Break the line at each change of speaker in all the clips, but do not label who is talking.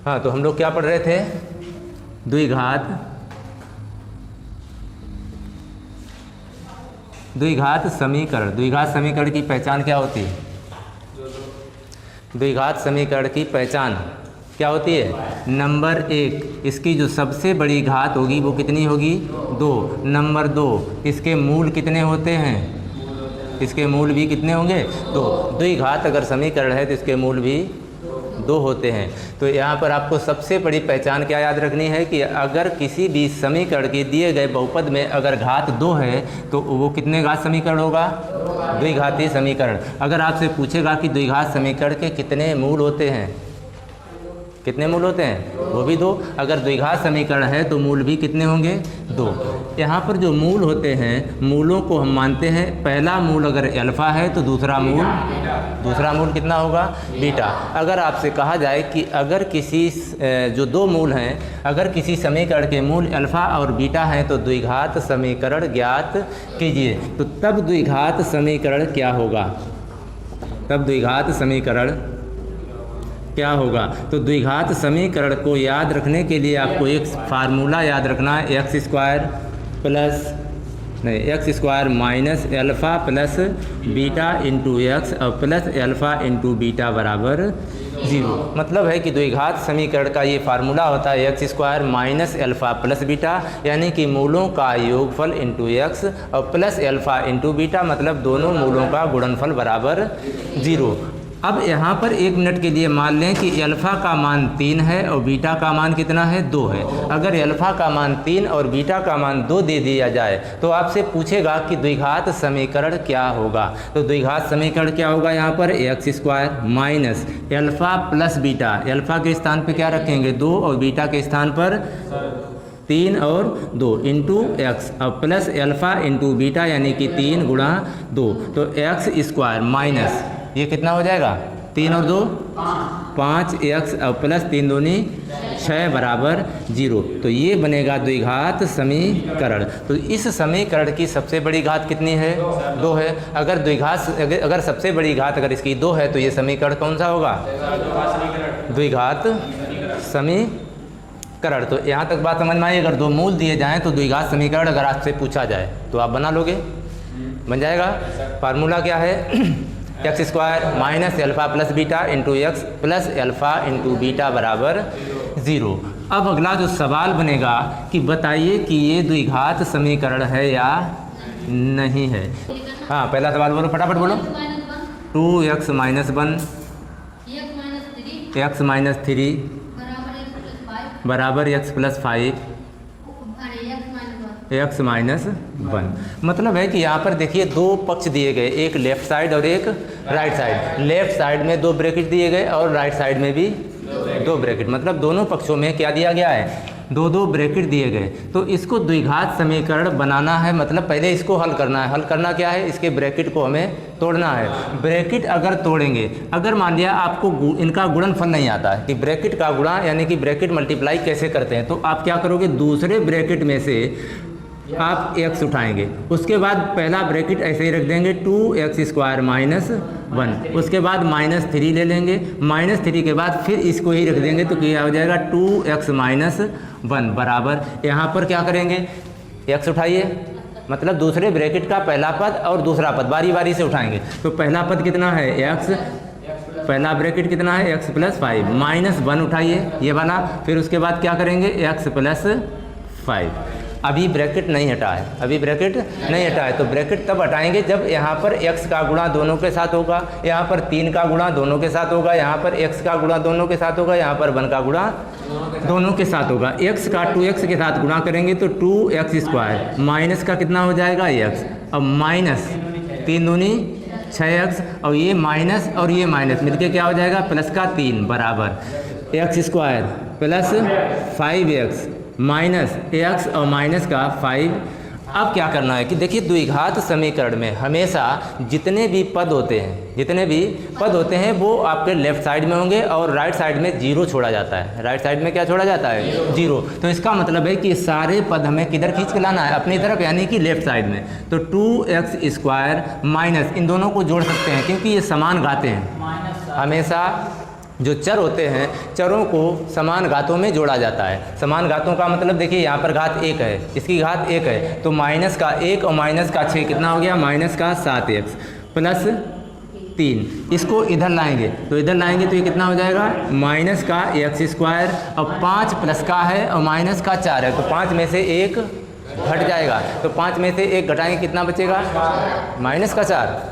हाँ, तो हम लोग क्या पढ़ रहे थे? द्विघात समीकरण। द्विघात समीकरण की पहचान क्या होती है? द्विघात समीकरण की पहचान क्या होती है? नंबर 1, इसकी जो सबसे बड़ी घात होगी वो कितनी होगी? 2। नंबर 2, इसके मूल कितने होते हैं? इसके मूल भी कितने होंगे? 2। द्विघात अगर समीकरण है तो इसके मूल भी 2 होते हैं। तो यहाँ पर आपको सबसे बड़ी पहचान क्या याद रखनी है कि अगर किसी भी समीकरण के दिए गए बहुपद में अगर घात 2 है तो वो कितने घात समीकरण होगा? द्विघाती समीकरण। अगर आपसे पूछेगा कि द्विघात समीकरण के कितने मूल होते हैं, कितने मूल होते हैं? वो भी 2। अगर द्विघात समीकरण है तो मूल भी कितने होंगे? 2। यहाँ पर जो मूल होते हैं, मूलों को हम मानते हैं पहला मूल अगर अल्फ़ा है तो दूसरा मूल कितना होगा? बीटा। अगर आपसे कहा जाए कि अगर किसी जो 2 मूल हैं, अगर किसी समीकरण के मूल अल्फ़ा और बीटा हैं तो द्विघात समीकरण ज्ञात कीजिए, तो तब द्विघात समीकरण क्या होगा? तो द्विघात समीकरण को याद रखने के लिए आपको एक फार्मूला याद रखना है, x² minus alpha plus beta into x और प्लस अल्फ़ा इंटू बीटा बराबर 0। मतलब है कि द्विघात समीकरण का ये फार्मूला होता है x² minus alpha plus beta, यानी कि मूलों का योगफल इंटू एक्स और प्लस अल्फ़ा इंटू बीटा, मतलब दोनों मूलों का गुणनफल बराबर 0। अब यहाँ पर 1 मिनट के लिए मान लें कि अल्फ़ा का मान 3 है और बीटा का मान कितना है? 2 है। अगर अल्फ़ा का मान 3 और बीटा का मान 2 दे दिया जाए तो आपसे पूछेगा कि द्विघात समीकरण क्या होगा? तो द्विघात समीकरण क्या होगा? यहाँ पर x² minus alpha plus beta, alpha के स्थान पे क्या रखेंगे? 2 और बीटा के स्थान पर 3 और 2 इंटू एक्स और प्लस अल्फ़ा इंटू बीटा, यानी कि 3 गुणा 2, तो x² माइनस ये कितना हो जाएगा? 3 और 2 5x और प्लस 3 दूनी 6 बराबर 0। तो ये बनेगा द्विघात समीकरण। तो इस समीकरण की सबसे बड़ी घात कितनी है? 2 है। अगर सबसे बड़ी घात अगर इसकी 2 है तो ये समीकरण कौन सा होगा? द्विघात समीकरण। तो यहाँ तक बात समझ में आई। अगर 2 मूल दिए जाएँ तो द्विघात समीकरण अगर आपसे पूछा जाए तो आप बना लोगे? बन जाएगा। फार्मूला क्या है? x² minus alpha plus beta into x plus alpha into beta बराबर 0। अब अगला जो सवाल बनेगा कि बताइए कि ये द्विघात समीकरण है या नहीं है। हाँ, पहला सवाल बोलो, फटाफट बोलो। 2x माइनस 1 x माइनस 3 बराबर x प्लस 5 x माइनस 1। मतलब है कि यहाँ पर देखिए 2 पक्ष दिए गए, एक लेफ़्ट साइड और एक राइट साइड। लेफ़्ट साइड में 2 ब्रैकेट दिए गए और राइट साइड में भी 2 ब्रैकेट, मतलब दोनों पक्षों में क्या दिया गया है? 2 ब्रैकेट दिए गए। तो इसको द्विघात समीकरण बनाना है, मतलब पहले इसको हल करना है। हल करना क्या है? इसके ब्रैकेट को हमें तोड़ना है। ब्रैकेट अगर तोड़ेंगे, अगर मान लिया आपको इनका गुणनफल नहीं आता है कि ब्रैकेट का गुणा यानी कि ब्रैकेट मल्टीप्लाई कैसे करते हैं, तो आप क्या करोगे? दूसरे ब्रैकेट में से आप x उठाएंगे, उसके बाद पहला ब्रैकेट ऐसे ही रख देंगे 2x² माइनस 1, उसके बाद -3 ले लेंगे, -3 के बाद फिर इसको ही रख देंगे तो क्या हो जाएगा? 2x माइनस 1 बराबर, यहाँ पर क्या करेंगे? x उठाइए, मतलब दूसरे ब्रैकेट का पहला पद और दूसरा पद बारी बारी से उठाएंगे। तो पहला पद कितना है? x, पहला ब्रैकेट कितना है? x प्लस 5, -1 उठाइए ये वाला, फिर उसके बाद क्या करेंगे? x plus 5। अभी ब्रैकेट नहीं हटा है, तो ब्रैकेट तब हटाएंगे जब यहाँ पर x का गुणा दोनों के साथ होगा, यहाँ पर 3 का गुणा दोनों के साथ होगा, यहाँ पर x का गुणा दोनों के साथ होगा, यहाँ पर 1 का गुणा दोनों के साथ होगा। x का 2x के साथ गुणा करेंगे तो 2x², माइनस का कितना हो जाएगा? x, अब माइनस 3 दूनी 6x और ये माइनस और ये माइनस मिलके क्या हो जाएगा? प्लस का 3 बराबर x² plus 5x minus x और माइनस का 5। अब क्या करना है कि देखिए द्विघात समीकरण में हमेशा जितने भी पद होते हैं वो आपके लेफ्ट साइड में होंगे और राइट साइड में 0 छोड़ा जाता है। राइट साइड में क्या छोड़ा जाता है? 0। तो इसका मतलब है कि सारे पद हमें किधर खींच के लाना है? अपनी तरफ, यानी कि लेफ्ट साइड में। तो 2x² माइनस, इन दोनों को जोड़ सकते हैं क्योंकि ये समान घातें हैं। हमेशा जो चर होते हैं चरों को समान घातों में जोड़ा जाता है। समान घातों का मतलब देखिए यहाँ पर घात 1 है, इसकी घात 1 है, तो माइनस का 1 और माइनस का 6 कितना हो गया, माइनस का 7x प्लस 3। इसको इधर लाएंगे तो इधर लाएंगे तो ये कितना हो जाएगा, माइनस का x स्क्वायर और 5 प्लस का है और माइनस का 4 है, तो 5 में से 1 घट जाएगा, तो 5 में से 1 घटाएंगे कितना बचेगा, माइनस का 4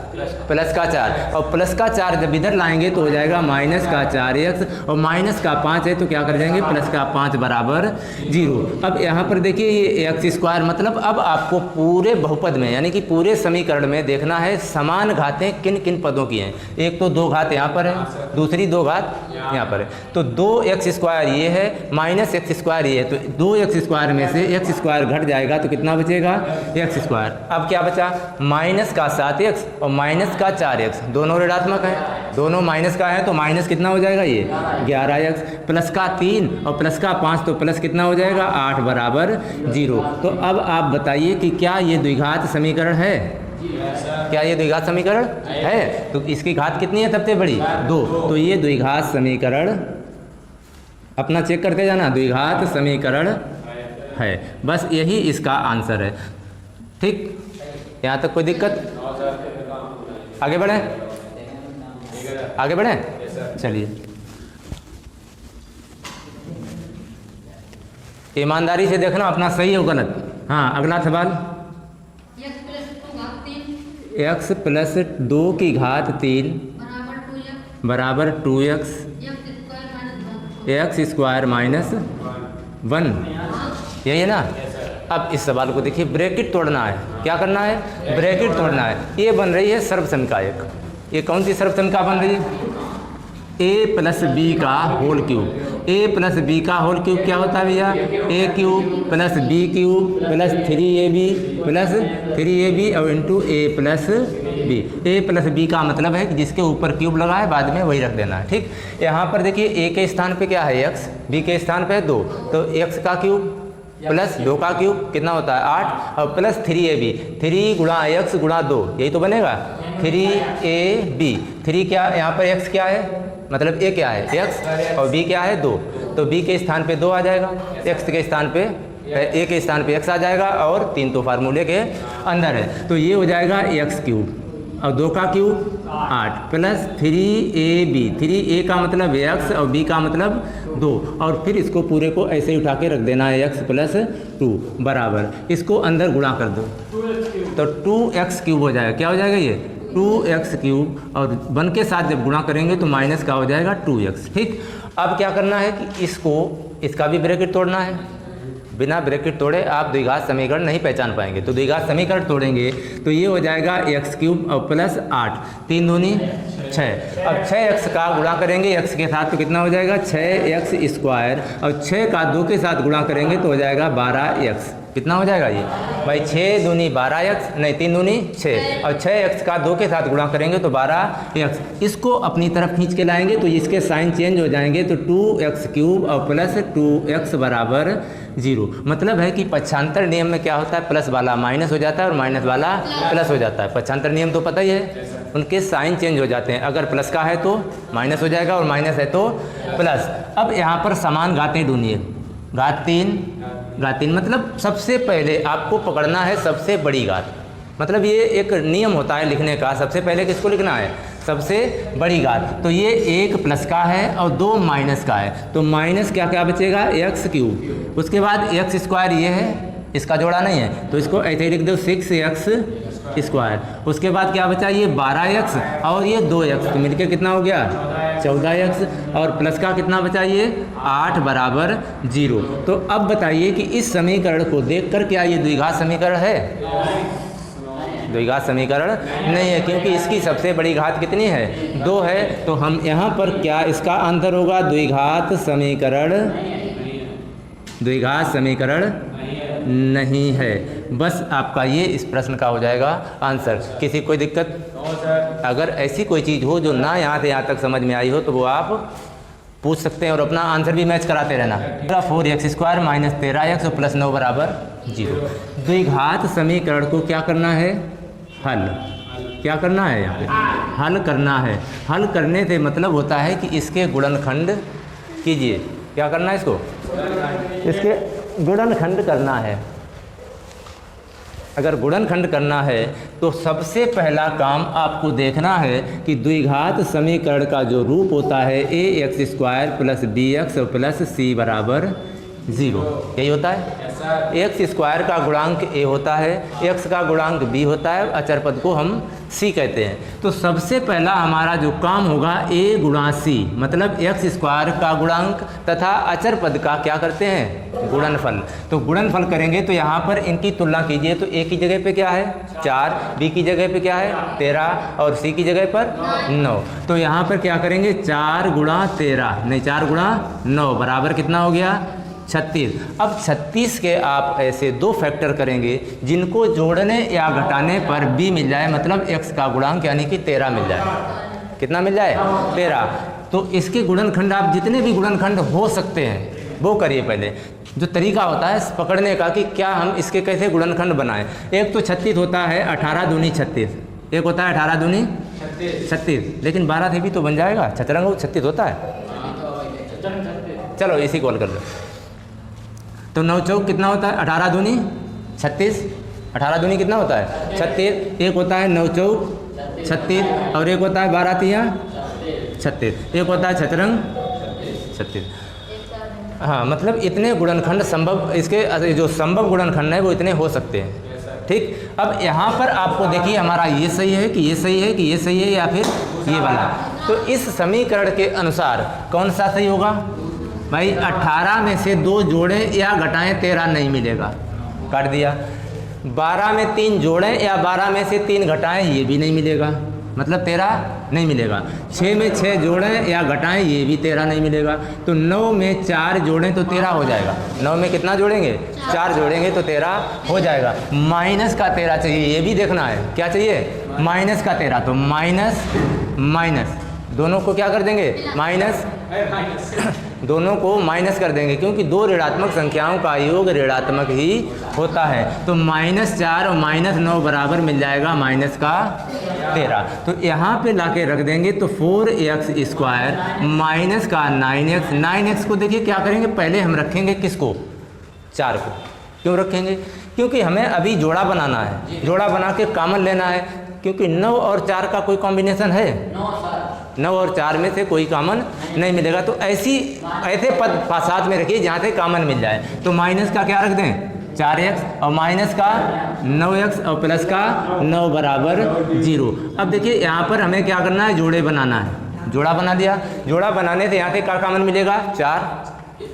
प्लस का 4 और प्लस का 4 जब इधर लाएंगे तो हो जाएगा माइनस का 4x और माइनस का 5 है तो क्या कर जाएंगे, प्लस का 5 बराबर 0। अब यहाँ पर देखिए ये एक्स स्क्वायर मतलब अब आपको पूरे बहुपद में यानी कि पूरे समीकरण में देखना है समान घातें किन किन पदों की हैं। एक तो 2 घात यहाँ पर है, दूसरी 2 घात यहाँ पर है, तो 2x स्क्वायर ये है माइनस एक्स स्क्वायर ये है, तो 2x स्क्वायर में से एक्स स्क्वायर घट जाएगा तो कितना बचेगा, एक्स स्क्वायर। अब क्या बचा, माइनस का 7x और माइनस का 4x, दोनों ऋणात्मक है, दोनों माइनस का है तो माइनस कितना हो जाएगा ये 11x प्लस का 3 और प्लस का 5 तो प्लस कितना हो जाएगा 8 बराबर 0। तो अब आप बताइए कि क्या ये द्विघात समीकरण है, क्या ये द्विघात समीकरण है, तो इसकी घात कितनी है सबसे बड़ी 2, तो ये द्विघात समीकरण अपना चेक करते जाना, द्विघात समीकरण है, बस यही इसका आंसर है। ठीक, यहाँ तक कोई दिक्कत, आगे बढ़े, आगे बढ़े, चलिए ईमानदारी से देखना अपना सही हो गलत। हाँ अगला सवाल, x प्लस 2 की घात 3 बराबर 2x एक्स स्क्वायर माइनस 1, यही है ना। अब इस सवाल को देखिए, ब्रैकेट तोड़ना है, क्या करना है, ब्रैकेट तोड़ना है। ये बन रही है सर्वसमीका एक, ये कौन सी सर्वसमीका बन रही है, a प्लस बी का whole cube. a plus B का होल क्यूब क्या होता है भैया, a cube plus B cube plus 3ab plus 3ab और into a plus B. a plus B का मतलब है कि जिसके ऊपर क्यूब लगा है बाद में वही रख देना है। ठीक, यहाँ पर देखिए a के स्थान पे क्या है x, b के स्थान पे है 2, तो x का क्यूब प्लस 2 का क्यूब कितना होता है 8 और प्लस 3ab, 3 गुणा x गुणा 2, यही तो बनेगा 3ab। 3 क्या यहाँ पर x क्या है, मतलब a क्या है x और b क्या है 2, तो b के स्थान पे 2 आ जाएगा, x के स्थान पे a के स्थान पे x आ जाएगा और 3 तो फार्मूले के अंदर है, तो ये हो जाएगा x क्यूब और 2 का क्यूब 8 प्लस 3ab, 3a का मतलब x और b का मतलब 2 और फिर इसको पूरे को ऐसे ही उठा के रख देना है x प्लस 2 बराबर, इसको अंदर गुणा कर दो तो 2x क्यूब हो जाएगा, क्या हो जाएगा ये 2x क्यूब और 1 के साथ जब गुणा करेंगे तो माइनस का हो जाएगा 2x। ठीक, अब क्या करना है कि इसको, इसका भी ब्रैकेट तोड़ना है, बिना ब्रैकेट तोड़े आप द्विघात समीकरण नहीं पहचान पाएंगे, तो द्विघात समीकरण तोड़ेंगे तो ये हो जाएगा x क्यूब और प्लस 8, 3 दूनी 6। अब 6x का गुणा करेंगे x के साथ तो कितना हो जाएगा 6x स्क्वायर और 6 का 2 के साथ गुणा करेंगे तो हो जाएगा 12x। कितना हो जाएगा ये भाई, 6 दूनी 12x, नहीं 3 दूनी 6 और 6x का 2 के साथ गुणा करेंगे तो 12x। इसको अपनी तरफ खींच के लाएंगे तो इसके साइन चेंज हो जाएंगे, तो 2x क्यूब और प्लस 2x बराबर 0। मतलब है कि पक्षांतर नियम में क्या होता है, प्लस वाला माइनस हो जाता है और माइनस वाला प्लस हो जाता है। पक्षांतर नियम तो पता ही है, उनके साइन चेंज हो जाते हैं, अगर प्लस का है तो माइनस हो जाएगा और माइनस है तो प्लस। अब यहाँ पर समान घातें ढूंढिए, घात 3 मतलब सबसे पहले आपको पकड़ना है सबसे बड़ी घात, मतलब ये एक नियम होता है लिखने का, सबसे पहले किसको लिखना है, सबसे बड़ी घात। तो ये 1 प्लस का है और 2 माइनस का है, तो माइनस क्या क्या बचेगा x क्यूब, उसके बाद x स्क्वायर ये है, इसका जोड़ा नहीं है तो इसको ऐसे ही लिख दो 6x स्क्वायर, उसके बाद क्या बचा ये 12x और ये 2x, तो मिलके कितना हो गया 14x और प्लस का कितना बचा ये 8 बराबर 0। तो अब बताइए कि इस समीकरण को देखकर क्या ये द्विघात समीकरण है, द्विघात समीकरण नहीं है, क्योंकि इसकी सबसे बड़ी घात कितनी है 2 है, तो हम यहाँ पर क्या इसका आंसर होगा द्विघात समीकरण, द्विघात समीकरण नहीं है। बस आपका ये इस प्रश्न का हो जाएगा आंसर। किसी कोई दिक्कत, अगर ऐसी कोई चीज़ हो जो ना यहाँ से यहाँ तक समझ में आई हो तो वो आप पूछ सकते हैं और अपना आंसर भी मैच कराते रहना। 4x स्क्वायर माइनस 13x और प्लस 9 बराबर 0। द्विघात समीकरण को क्या करना है, हल। क्या करना है, यहाँ पे हल करना है। हल करने से मतलब होता है कि इसके गुणनखंड कीजिए। क्या करना है, इसको इसके गुणनखंड करना है। अगर गुणनखंड करना है तो सबसे पहला काम आपको देखना है कि द्विघात समीकरण का जो रूप होता है ax² plus bx plus c बराबर 0, यही होता है। x² का गुणांक a होता है, x का गुणांक b होता है, अचर पद को हम c कहते हैं। तो सबसे पहला हमारा जो काम होगा a गुणा c, मतलब x² का गुणांक तथा अचर पद का क्या करते हैं, गुणनफल। तो गुणनफल करेंगे तो यहाँ पर इनकी तुलना कीजिए तो a की जगह पे क्या है 4, b की जगह पे क्या है 13 और c की जगह पर 9। तो यहाँ पर क्या करेंगे 4 गुणा 13 नहीं 4 गुणा 9 बराबर कितना हो गया 36। अब 36 के आप ऐसे दो फैक्टर करेंगे जिनको जोड़ने या घटाने पर b मिल जाए, मतलब x का गुणांक यानी कि 13 मिल जाए। कितना मिल जाए 13। तो इसके गुणनखंड आप जितने भी गुणनखंड हो सकते हैं वो करिए। पहले जो तरीका होता है पकड़ने का कि क्या हम इसके कैसे गुणनखंड बनाएं। एक तो 36 होता है 18 दूनी 36, एक होता है 18 दूनी 36, लेकिन 12 से भी तो बन जाएगा, चतुरंग 36 होता है। चलो इसी को हल कर लो। तो 9 चौक कितना होता है 18 दूनी 36, 18 दूनी कितना होता है 36। एक होता है 9 चौक 36 और एक होता है 12 तिया 36, एक होता है चतुरंग 36। हाँ, मतलब इतने गुणनखंड संभव, इसके जो संभव गुणनखंड है वो इतने हो सकते हैं। ठीक, अब यहाँ पर आपको देखिए हमारा ये सही है कि ये सही है कि ये सही है या फिर ये वाला। तो इस समीकरण के अनुसार कौन सा सही होगा भाई, 18 में से 2 जोड़ें या घटाएं 13 नहीं मिलेगा, काट दिया। 12 में 3 जोड़ें या 12 में से 3 घटाएं ये भी नहीं मिलेगा, मतलब 13 नहीं मिलेगा। 6 में 6 जोड़ें या घटाएं ये भी 13 नहीं मिलेगा। तो 9 में 4 जोड़ें तो 13 हो जाएगा। 9 में कितना जोड़ेंगे 4 जोड़ेंगे तो 13 हो जाएगा। माइनस का 13 चाहिए, ये भी देखना है क्या चाहिए माइनस का 13। तो माइनस माइनस दोनों को क्या कर देंगे माइनस, दोनों को माइनस कर देंगे क्योंकि दो ऋणात्मक संख्याओं का योग ऋणात्मक ही होता है। तो -4 और -9 बराबर मिल जाएगा माइनस का 13। तो यहाँ पे लाके रख देंगे तो 4x² माइनस का 9x। 9x को देखिए क्या करेंगे, पहले हम रखेंगे किसको 4 को। क्यों रखेंगे, क्योंकि हमें अभी जोड़ा बनाना है, जोड़ा बना के कॉमन लेना है, क्योंकि 9 और 4 का कोई कॉम्बिनेशन है 9 और 4 में से कोई कॉमन नहीं मिलेगा। तो ऐसे पद साथ में रखिए जहाँ से कॉमन मिल जाए। तो माइनस का क्या रख दें 4x और माइनस का 9x और प्लस का 9 बराबर 0। अब देखिए यहाँ पर हमें क्या करना है, जोड़े बनाना है। जोड़ा बना दिया, जोड़ा बनाने से यहाँ से क्या कॉमन मिलेगा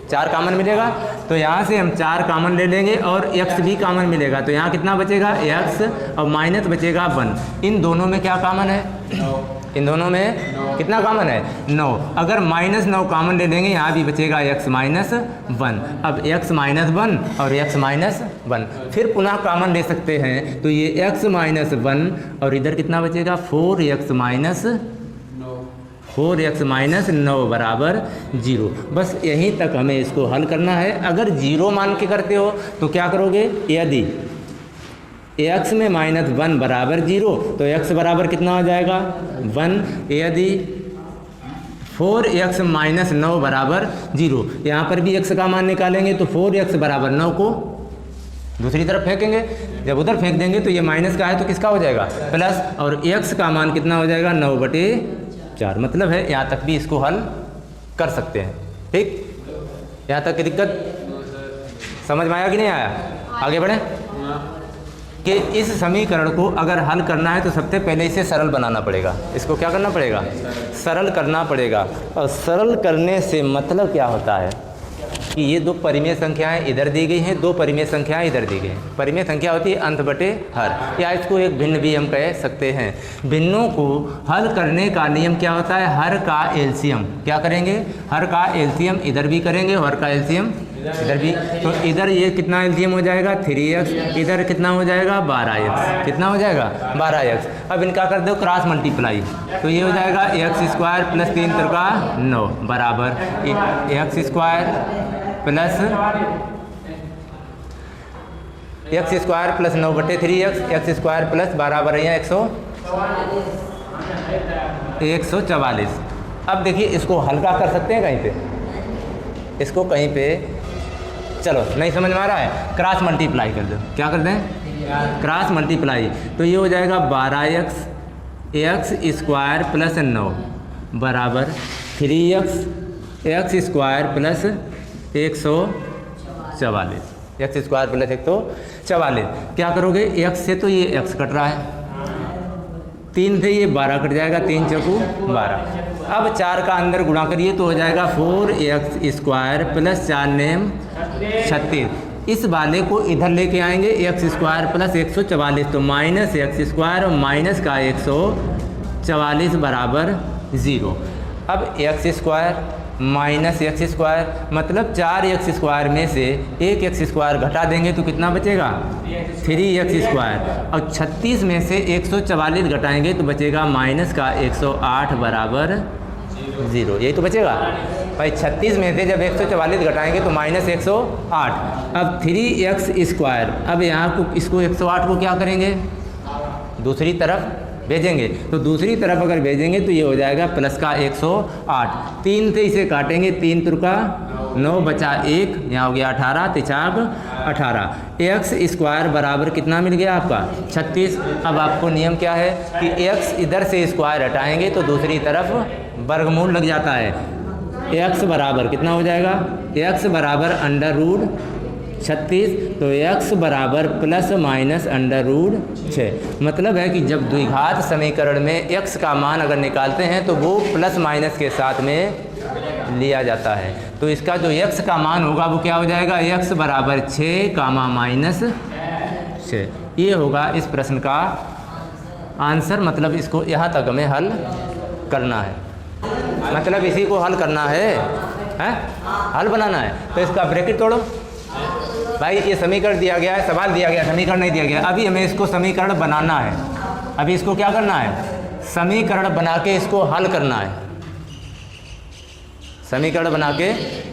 4 कॉमन मिलेगा। तो यहाँ से हम 4 कॉमन ले लेंगे और x भी कॉमन मिलेगा। तो यहाँ कितना बचेगा x और माइनस बचेगा 1। इन दोनों में क्या कॉमन है, इन दोनों में कितना कॉमन है 9। अगर -9 कॉमन ले लेंगे यहाँ भी बचेगा x - 1। अब x - 1 और x - 1 फिर पुनः कॉमन ले सकते हैं। तो ये x - 1 और इधर कितना बचेगा 4x - 9 बराबर 0। बस यहीं तक हमें इसको हल करना है। अगर 0 मान के करते हो तो क्या करोगे, यदि x में -1 बराबर 0 तो x बराबर कितना हो जाएगा 1। यदि 4x - 9 बराबर 0, यहाँ पर भी x का मान निकालेंगे तो 4x बराबर 9 को दूसरी तरफ फेंकेंगे। जब उधर फेंक देंगे तो ये माइनस का है तो किसका हो जाएगा प्लस, और x का मान कितना हो जाएगा 9/4। मतलब है यहाँ तक भी इसको हल कर सकते हैं। ठीक, यहाँ तक की दिक्कत समझ में आया कि नहीं आया, आगे बढ़ें। कि इस समीकरण को अगर हल करना है तो सबसे पहले इसे सरल बनाना पड़ेगा। इसको क्या करना पड़ेगा, सरल करना पड़ेगा। और सरल करने से मतलब क्या होता है कि ये 2 परिमेय संख्याएं इधर दी गई हैं, 2 परिमेय संख्याएं इधर दी गई हैं। परिमेय संख्या होती है अंत बटे हर, या इसको एक भिन्न भी हम कह सकते हैं। भिन्नों को हल करने का नियम क्या होता है, हर का एलसीएम। क्या करेंगे, हर का एलसीएम इधर भी करेंगे, हर का एलसीएम इधर भी। तो इधर ये कितना एलसीएम हो जाएगा 3x, इधर कितना हो जाएगा 12x। कितना हो जाएगा 12x। अब इनका कर दो क्रॉस मल्टीप्लाई, तो ये हो जाएगा x² + 3 × 9 बराबर x² plus x² + 9/3x, x² plus 12 = 108। 144। अब देखिए इसको हल्का कर सकते हैं कहीं पे, इसको कहीं पे, चलो नहीं समझ में आ रहा है, क्रॉस मल्टीप्लाई कर दो। क्या कर दें? Cross multiply. तो ये हो जाएगा 12x x² प्लस 9 बराबर 3x x² plus 144, x² plus 144। क्या करोगे? x से तो ये x कट रहा है, 3 से ये 12 कट जाएगा, 3 चौकू 12। अब 4 का अंदर गुणा करिए तो हो जाएगा 4x² प्लस 4 नेम 36। इस वाले को इधर लेके आएंगे, x² प्लस 144, तो माइनस x² और माइनस का 144 बराबर 0। अब x² माइनस x² मतलब 4x² में से 1x² घटा देंगे तो कितना बचेगा? 3x²। और 36 में से 144 घटाएंगे तो बचेगा माइनस का 108 बराबर 0। यही तो बचेगा भाई। 36 में से जब 144 घटाएंगे तो माइनस 108। अब 3x², अब यहाँ को इसको 108 को क्या करेंगे? दूसरी तरफ भेजेंगे। तो दूसरी तरफ अगर भेजेंगे तो ये हो जाएगा प्लस का 108। 3 से इसे काटेंगे, 3 तुरका 9 बचा 1, यहाँ हो गया 18, 3 18। x² बराबर कितना मिल गया आपका? 36। अब आपको नियम क्या है कि x इधर से स्क्वायर हटाएंगे तो दूसरी तरफ वर्गमूल लग जाता है। x बराबर कितना हो जाएगा? x बराबर अंडर रूट 36, तो x बराबर प्लस माइनस अंडर रूट 6। मतलब है कि जब द्विघात समीकरण में x का मान अगर निकालते हैं तो वो प्लस माइनस के साथ में लिया जाता है। तो इसका जो x का मान होगा वो क्या हो जाएगा? x बराबर 6 कामा माइनस 6। ये होगा इस प्रश्न का आंसर। मतलब इसको यहाँ तक हमें हल करना है, मतलब इसी को हल करना है, हल बनाना है। तो इसका ब्रैकेट तोड़ो भाई। ये समीकरण दिया गया है, सवाल दिया गया, समीकरण नहीं दिया गया। अभी हमें इसको समीकरण बनाना है। अभी इसको क्या करना है? समीकरण बना के इसको हल करना है। समीकरण बना के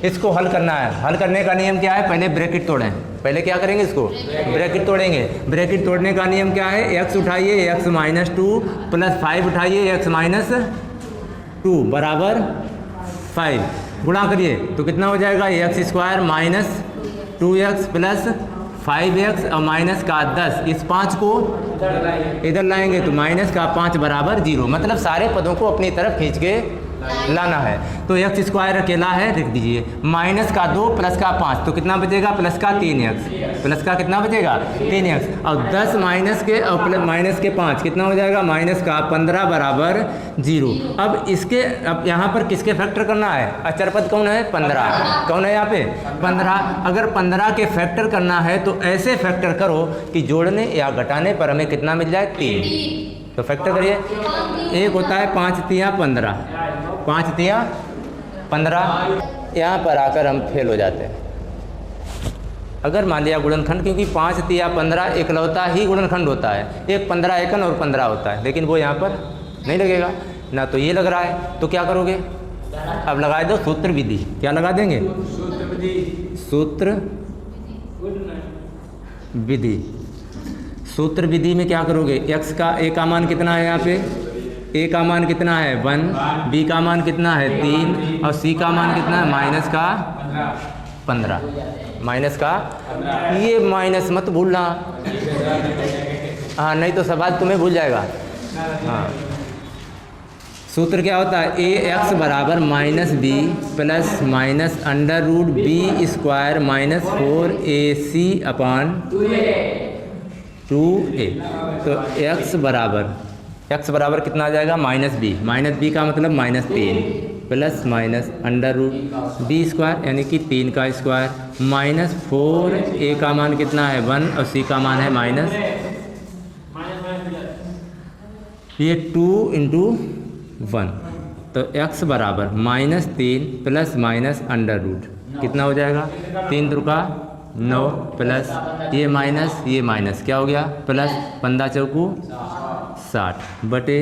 इसको हल करना है। हल करने का नियम क्या है? पहले ब्रैकेट तोड़ें। पहले क्या करेंगे? इसको ब्रैकेट तोड़ेंगे। ब्रैकेट तोड़ने का नियम क्या है? x उठाइए, x माइनस 2 प्लस 5 उठाइए, x माइनस 2 बराबर 5। गुणा करिए तो कितना हो जाएगा? x² minus 2x plus 5x और माइनस का 10। इस 5 को इधर लाएंगे तो माइनस का 5 बराबर 0। मतलब सारे पदों को अपनी तरफ खींच के लाना है। तो x² अकेला है, लिख दीजिए। माइनस का 2 प्लस का 5 तो कितना बचेगा? प्लस का 3x। प्लस का कितना बचेगा? 3x। और 10 माइनस के और प्लस माइनस के 5 कितना हो जाएगा? माइनस का 15 बराबर 0। अब इसके अब यहाँ पर किसके फैक्टर करना है? अचर पद कौन है? 15। कौन है यहाँ पे? 15। अगर 15 के फैक्टर करना है तो ऐसे फैक्टर करो कि जोड़ने या घटाने पर हमें कितना मिल जाए? 3। तो फैक्टर करिए। एक होता है 5 तिया 15, 5 तिया 15। यहाँ पर आकर हम फेल हो जाते हैं। अगर मान लिया गुणनखंड, क्योंकि 5 तिया 15 इकलौता ही गुणनखंड होता है। एक 15 एकन और 15 होता है, लेकिन वो यहाँ पर नहीं लगेगा ना। तो ये लग रहा है, तो क्या करोगे? अब लगा दो सूत्र विधि। क्या लगा देंगे? सूत्र विधि। सूत्र विधि में क्या करोगे? x का a का मान कितना है? यहाँ पे a का मान कितना है? 1, b का मान कितना है? 3 और c का मान कितना है? माइनस का 15। माइनस का, ये माइनस मत भूलना, हाँ, नहीं तो सवाल तुम्हें भूल जाएगा। हाँ, सूत्र क्या होता है? ax बराबर minus B plus minus under root b² minus 4ac upon 2a। तो x बराबर कितना आ जाएगा? Minus B. माइनस बी का मतलब minus 3 plus minus under root b² यानी कि 3 का स्क्वायर माइनस 4a का मान कितना है? 1 और c का मान है माइनस, ये 2 इंटू 1। तो x बराबर minus 3 plus minus under root कितना हो जाएगा? 3 दुर्गा 9 प्लस ये माइनस क्या हो गया? प्लस 15 चौकू 60 बटे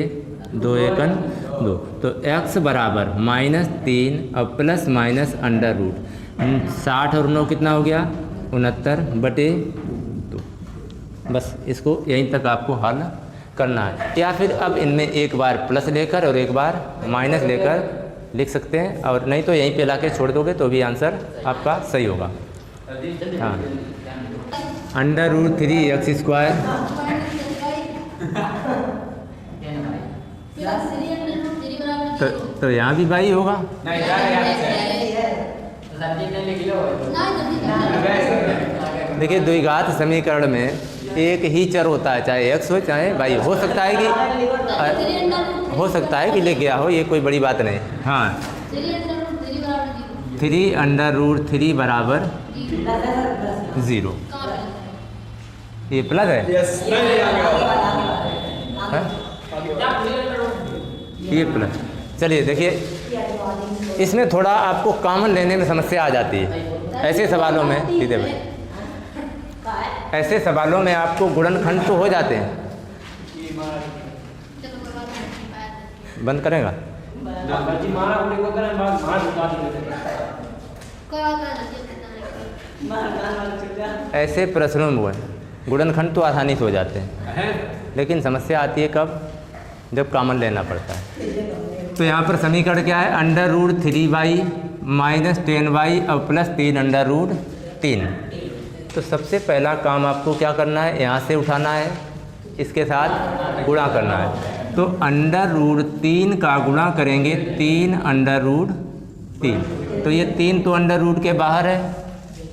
2 एकन 2। तो x बराबर माइनस 3 और प्लस माइनस अंडर रूट 60 और 9 कितना हो गया? 69 बटे 2। बस इसको यहीं तक आपको हल करना है, या फिर अब इनमें एक बार प्लस लेकर और एक बार माइनस लेकर लिख सकते हैं, और नहीं तो यहीं पे ला के छोड़ दोगे तो भी आंसर आपका सही होगा। हाँ, √3x²। तो यहाँ भी बाई होगा। देखिए द्विघात समीकरण में एक ही चर होता है, चाहे x हो चाहे वाई हो सकता है कि ले गया हो, ये कोई बड़ी बात नहीं। हाँ, 3√3 बराबर 0, ये प्लस है। ये प्लस। चलिए देखिए, इसमें थोड़ा आपको कॉमन लेने में समस्या आ जाती है। ऐसे सवालों में सीधे भाई, ऐसे सवालों में आपको गुणनखंड तो हो जाते हैं। बंद करेगा? ऐसे प्रश्नों में गुणनखंड तो आसानी से हो जाते हैं, लेकिन समस्या आती है कब? जब कॉमन लेना पड़ता है। तो यहाँ पर समीकरण क्या है? √3y माइनस 10y और प्लस 3√3। तो सबसे पहला काम आपको क्या करना है? यहाँ से उठाना है, इसके साथ गुणा करना है। तो √3 का गुणा करेंगे 3√3। तो ये 3 तो अंडर के बाहर है,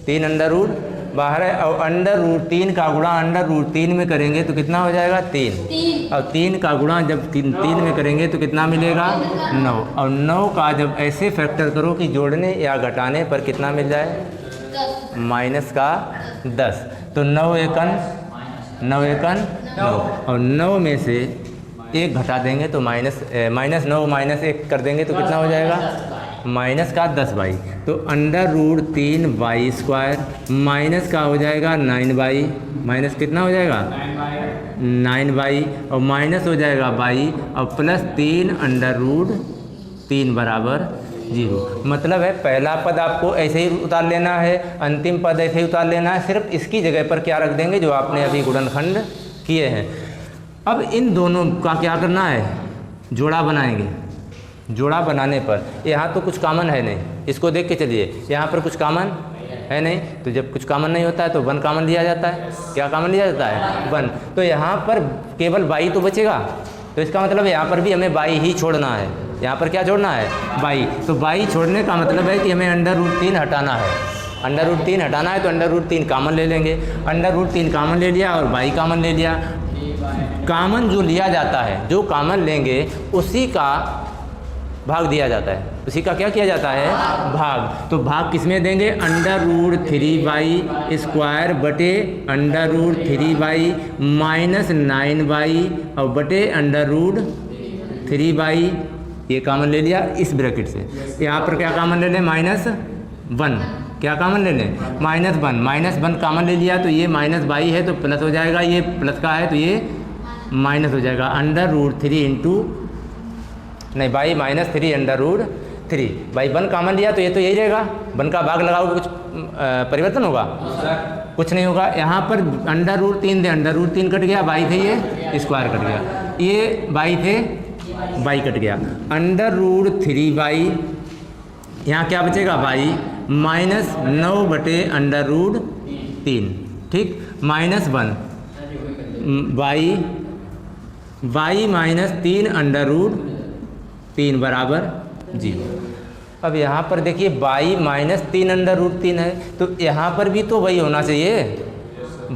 3 बाहर है, और √3 का गुणा √3 में करेंगे तो कितना हो जाएगा? 3। और 3 का गुणा जब 3 में करेंगे तो कितना मिलेगा? 9। और 9 का जब ऐसे फैक्टर करो कि जोड़ने या घटाने पर कितना मिल जाए? माइनस का 10। तो 9 एकन 9 और 9 में से 1 घटा देंगे तो -9 -1 कर देंगे तो कितना हो जाएगा? माइनस का 10y। तो √3y² माइनस का हो जाएगा 9y, माइनस कितना हो जाएगा? 9y, और माइनस हो जाएगा y, और प्लस 3√3 बराबर 0। मतलब है पहला पद आपको ऐसे ही उतार लेना है, अंतिम पद ऐसे ही उतार लेना है, सिर्फ इसकी जगह पर क्या रख देंगे जो आपने अभी गुणनखंड किए हैं। अब इन दोनों का क्या करना है? जोड़ा बनाएंगे। जोड़ा बनाने पर यहाँ तो कुछ कॉमन है नहीं, इसको देख के चलिए, यहाँ पर कुछ कॉमन है नहीं, तो जब कुछ कॉमन नहीं होता है तो 1 कॉमन लिया जाता है। क्या कॉमन लिया जाता है? 1। तो यहाँ पर केवल y तो बचेगा, तो इसका मतलब यहाँ पर भी हमें y ही छोड़ना है। यहाँ पर क्या छोड़ना है? y। तो y छोड़ने का मतलब है कि हमें √3 हटाना है। √3 हटाना है तो √3 कॉमन ले लेंगे। √3 कॉमन ले लिया और y कॉमन ले लिया। कॉमन जो लिया जाता है, जो कॉमन लेंगे उसी का भाग दिया जाता है। उसी का क्या किया जाता है? भाग। तो भाग किस में देंगे? √3y² बटे √3y माइनस 9y और बटे √3y। ये कॉमन ले लिया इस ब्रैकेट से। यहाँ पर क्या कॉमन ले लें? -1। क्या कॉमन ले लें? -1 कॉमन ले लिया, तो ये -y है तो प्लस हो जाएगा, ये प्लस का है तो ये माइनस हो जाएगा। y -3 बाई 1 कॉमन लिया तो ये तो यही रहेगा। 1 का भाग लगाओगे कुछ परिवर्तन होगा? कुछ नहीं होगा। यहाँ पर √3 दे, √3 कट गया, y थे ये स्क्वायर कट गया, ये y थे y कट गया। √3y, यहाँ क्या बचेगा? y माइनस 9 बटे √3, ठीक, -1 y माइनस 3 बराबर 0। अब यहाँ पर देखिए y माइनस 3 है, तो यहाँ पर भी तो वही होना चाहिए,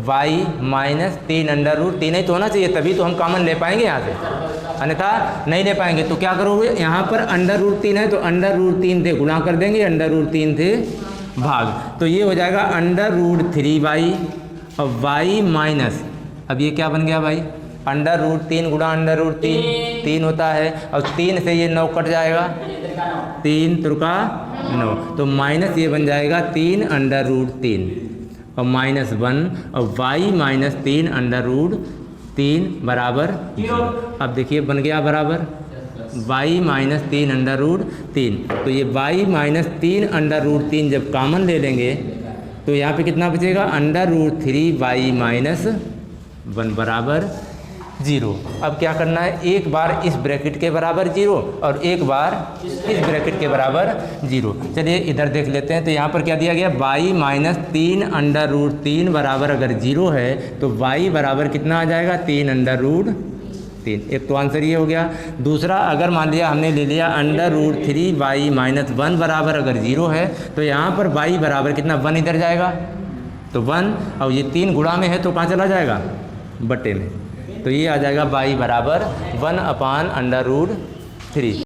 y माइनस 3 ही तो होना चाहिए, तभी तो हम कॉमन ले पाएंगे यहाँ से, अन्यथा नहीं ले पाएंगे। तो क्या करोगे? यहाँ पर √3 है तो √3 से गुणा कर देंगे, √3 से भाग, तो ये हो जाएगा √3y और y माइनस, अब ये क्या बन गया भाई? √3 गुणा √3 होता है, और 3 से ये 9 कट जाएगा, 3 त्रिका 9, तो माइनस ये बन जाएगा 3 √3 और -1 और y माइनस 3 √3 बराबर 0। अब देखिए बन गया बराबर y माइनस 3 √3। तो ये y माइनस 3 √3 जब कॉमन ले लेंगे तो यहाँ पे कितना बचेगा? √3y माइनस 1 बराबर जीरो। अब क्या करना है, एक बार इस ब्रैकेट के बराबर जीरो और एक बार इस ब्रैकेट के बराबर जीरो। चलिए इधर देख लेते हैं। तो यहाँ पर क्या दिया गया, y माइनस 3√3 बराबर अगर जीरो है तो y बराबर कितना आ जाएगा, 3√3। एक तो आंसर ये हो गया। दूसरा, अगर मान लिया हमने ले लिया √3y माइनस 1 बराबर अगर जीरो है तो यहाँ पर y बराबर कितना, 1 इधर जाएगा तो 1, और ये 3 गुणा में है तो कहाँ चला जाएगा, बट्टे में। तो ये आ जाएगा y बराबर 1/√3।